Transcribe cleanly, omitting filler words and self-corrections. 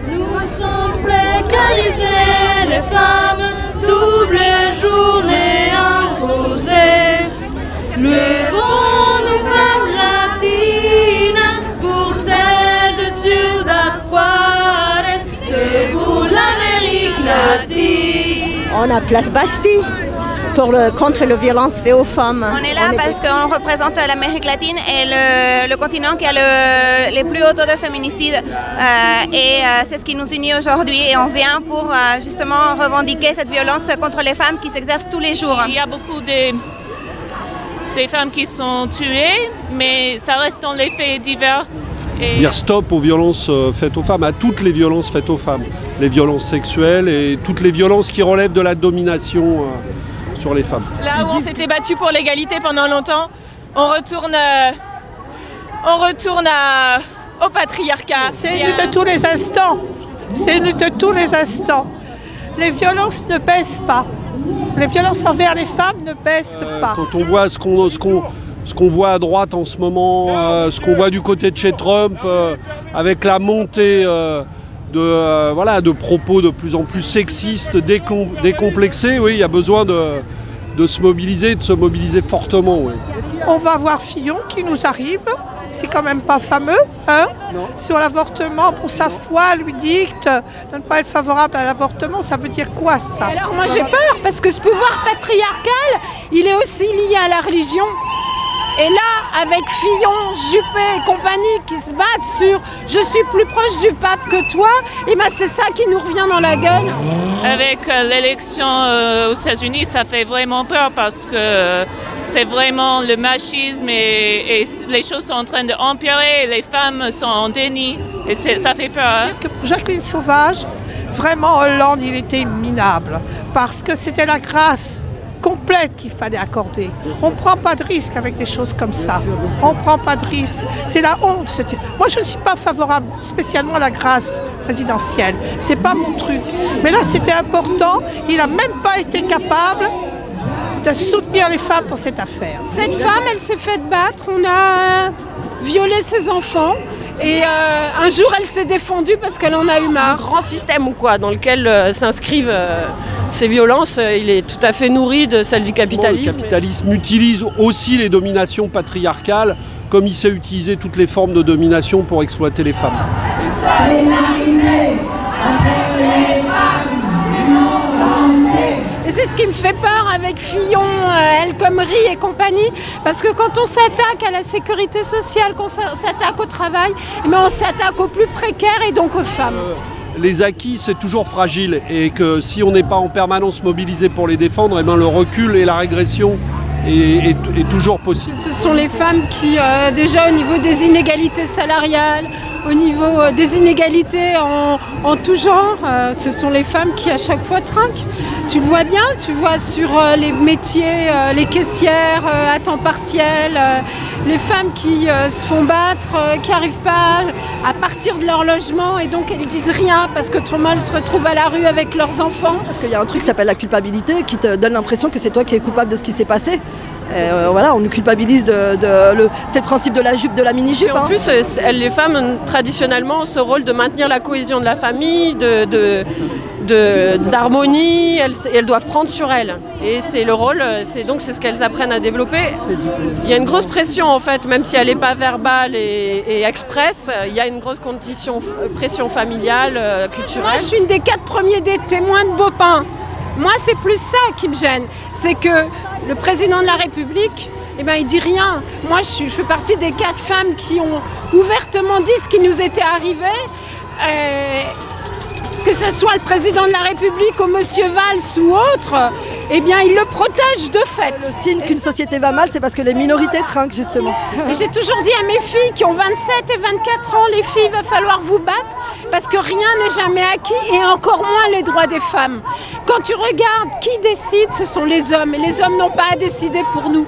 Nous sommes précarisées, les femmes, double journée imposée. Levons-nous, femmes latines, pour celle de Ciudad Juárez, debout l'Amérique latine. On a Place Bastille contre les violences faites aux femmes. On est là parce qu'on représente l'Amérique latine et le continent qui a les plus hauts taux de féminicide. C'est ce qui nous unit aujourd'hui et on vient pour justement revendiquer cette violence contre les femmes qui s'exerce tous les jours. Il y a beaucoup des femmes qui sont tuées, mais ça reste dans les faits divers. Dire stop aux violences faites aux femmes, à toutes les violences faites aux femmes. Les violences sexuelles et toutes les violences qui relèvent de la domination sur les femmes. Là où on s'était battu pour l'égalité pendant longtemps, on retourne au patriarcat. C'est une lutte de tous les instants. C'est une lutte de tous les instants. Les violences ne baissent pas. Les violences envers les femmes ne baissent pas. Quand on voit ce qu'on voit à droite en ce moment, ce qu'on voit du côté de chez Trump, avec la montée de propos de plus en plus sexistes, décomplexés, oui, il y a besoin de se mobiliser, de se mobiliser fortement. Oui. On va voir Fillon qui nous arrive, c'est quand même pas fameux, hein, sur l'avortement. Pour sa foi, lui dicte de ne pas être favorable à l'avortement. Ça veut dire quoi ça? Alors moi j'ai peur parce que ce pouvoir patriarcal, il est aussi lié à la religion. Et là, avec Fillon, Juppé et compagnie qui se battent sur « je suis plus proche du pape que toi », et ben c'est ça qui nous revient dans la gueule. Avec l'élection aux États-Unis, ça fait vraiment peur parce que c'est vraiment le machisme et les choses sont en train d'empirer, les femmes sont en déni et ça fait peur. Hein. Jacqueline Sauvage, vraiment Hollande, il était minable parce que c'était la grâce complète qu'il fallait accorder. On ne prend pas de risque avec des choses comme ça. On ne prend pas de risque. C'est la honte. Moi, je ne suis pas favorable spécialement à la grâce présidentielle. C'est pas mon truc. Mais là, c'était important. Il n'a même pas été capable de soutenir les femmes dans cette affaire. Cette femme, elle s'est faite battre. On a violé ses enfants. Et un jour, elle s'est défendue parce qu'elle en a eu marre. Un grand système ou quoi, dans lequel s'inscrivent ces violences, il est tout à fait nourri de celle du capitalisme. Le capitalisme utilise aussi les dominations patriarcales, comme il sait utiliser toutes les formes de domination pour exploiter les femmes. Et c'est ce qui me fait peur avec Fillon, El Khomri et compagnie, parce que quand on s'attaque à la sécurité sociale, quand on s'attaque au travail, on s'attaque aux plus précaires et donc aux femmes. Les acquis, c'est toujours fragile et que si on n'est pas en permanence mobilisé pour les défendre, le recul et la régression est toujours possible. Ce sont les femmes qui, déjà au niveau des inégalités salariales, au niveau des inégalités en tout genre, ce sont les femmes qui à chaque fois trinquent. Tu le vois bien, tu vois sur les métiers, les caissières à temps partiel, les femmes qui se font battre, qui n'arrivent pas à partir de leur logement et donc elles disent rien parce qu'autrement elles se retrouvent à la rue avec leurs enfants. Parce qu'il y a un truc qui s'appelle la culpabilité qui te donne l'impression que c'est toi qui es coupable de ce qui s'est passé. Voilà, on nous culpabilise c'est le principe de la jupe, de la mini-jupe. En plus, les femmes traditionnellement ont ce rôle de maintenir la cohésion de la famille, d'harmonie, elles doivent prendre sur elles. Et c'est le rôle, c'est ce qu'elles apprennent à développer. Il y a une grosse pression en fait, même si elle n'est pas verbale et express, il y a une grosse pression familiale, culturelle. Moi, je suis une des 4 premiers des témoins de Beaupin. Moi, c'est plus ça qui me gêne, c'est que le président de la République, il dit rien. Moi, je fais partie des 4 femmes qui ont ouvertement dit ce qui nous était arrivé. Que ce soit le président de la République ou monsieur Valls ou autre, il le protège de fait. Le signe qu'une société va mal, c'est parce que les minorités trinquent, justement. Et j'ai toujours dit à mes filles qui ont 27 et 24 ans, les filles, il va falloir vous battre parce que rien n'est jamais acquis et encore moins les droits des femmes. Quand tu regardes qui décide, ce sont les hommes et les hommes n'ont pas à décider pour nous.